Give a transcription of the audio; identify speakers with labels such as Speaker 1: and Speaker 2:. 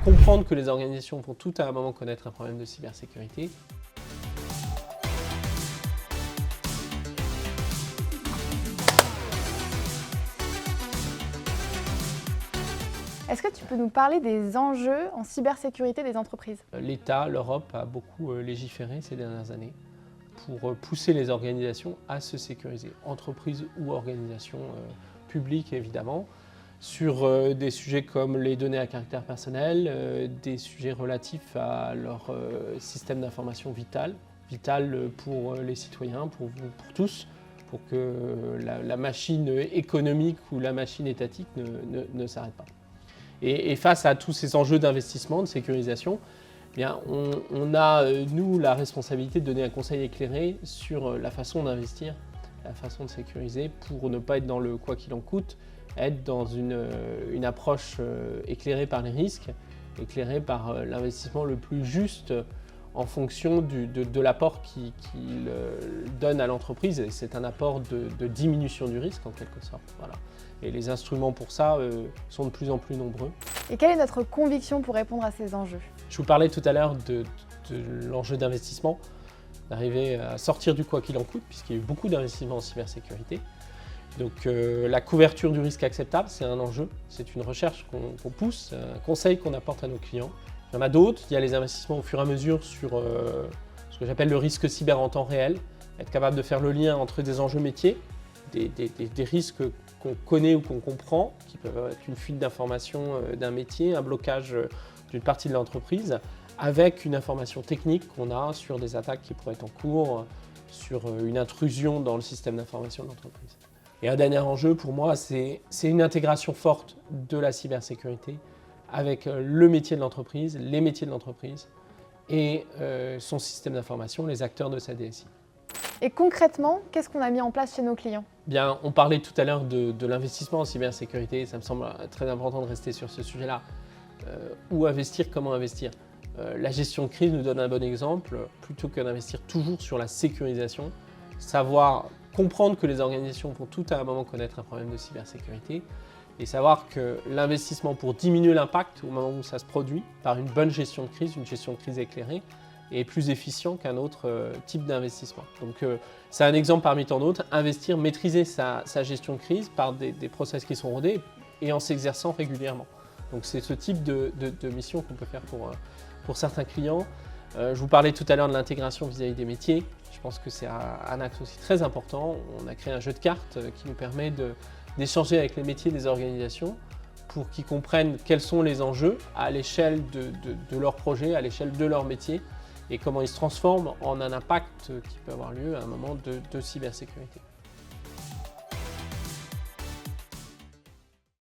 Speaker 1: comprendre que les organisations vont toutes à un moment connaître un problème de cybersécurité.
Speaker 2: Est-ce que tu peux nous parler des enjeux en cybersécurité des entreprises?
Speaker 1: L'État, l'Europe a beaucoup légiféré ces dernières années pour pousser les organisations à se sécuriser, entreprises ou organisations publiques évidemment, sur des sujets comme les données à caractère personnel, des sujets relatifs à leur système d'information vital pour les citoyens, pour vous, pour tous, pour que la machine économique ou la machine étatique ne s'arrête pas. Et face à tous ces enjeux d'investissement, de sécurisation, eh bien, on a, nous, la responsabilité de donner un conseil éclairé sur la façon d'investir, la façon de sécuriser pour ne pas être dans le quoi qu'il en coûte, être dans une approche éclairée par les risques, éclairée par l'investissement le plus juste en fonction de l'apport qu'il donne à l'entreprise. C'est un apport de diminution du risque en quelque sorte. Voilà. Et les instruments pour ça sont de plus en plus nombreux.
Speaker 2: Et quelle est notre conviction pour répondre à ces enjeux?
Speaker 1: Je vous parlais tout à l'heure de l'enjeu d'investissement, d'arriver à sortir du quoi qu'il en coûte, puisqu'il y a eu beaucoup d'investissements en cybersécurité. Donc la couverture du risque acceptable, c'est un enjeu, c'est une recherche qu'on pousse, un conseil qu'on apporte à nos clients. Il y en a d'autres, il y a les investissements au fur et à mesure sur ce que j'appelle le risque cyber en temps réel, être capable de faire le lien entre des enjeux métiers, des risques qu'on connaît ou qu'on comprend, qui peuvent être une fuite d'informations d'un métier, un blocage d'une partie de l'entreprise, avec une information technique qu'on a sur des attaques qui pourraient être en cours, sur une intrusion dans le système d'information de l'entreprise. Et un dernier enjeu pour moi, c'est une intégration forte de la cybersécurité avec le métier de l'entreprise, les métiers de l'entreprise et son système d'information, les acteurs de sa DSI.
Speaker 2: Et concrètement, qu'est-ce qu'on a mis en place chez nos clients?
Speaker 1: Bien, on parlait tout à l'heure de l'investissement en cybersécurité, ça me semble très important de rester sur ce sujet-là. Où investir, comment investir? La gestion de crise nous donne un bon exemple, plutôt que d'investir toujours sur la sécurisation, savoir comprendre que les organisations vont toutes à un moment connaître un problème de cybersécurité et savoir que l'investissement pour diminuer l'impact au moment où ça se produit par une bonne gestion de crise, une gestion de crise éclairée, est plus efficient qu'un autre type d'investissement. Donc c'est un exemple parmi tant d'autres, investir, maîtriser sa gestion de crise par des process qui sont rodés et en s'exerçant régulièrement. Donc c'est ce type de mission qu'on peut faire pour certains clients. Je vous parlais tout à l'heure de l'intégration vis-à-vis des métiers. Je pense que c'est un axe aussi très important. On a créé un jeu de cartes qui nous permet d'échanger avec les métiers des organisations pour qu'ils comprennent quels sont les enjeux à l'échelle de leur projet, à l'échelle de leur métier et comment ils se transforment en un impact qui peut avoir lieu à un moment de cybersécurité.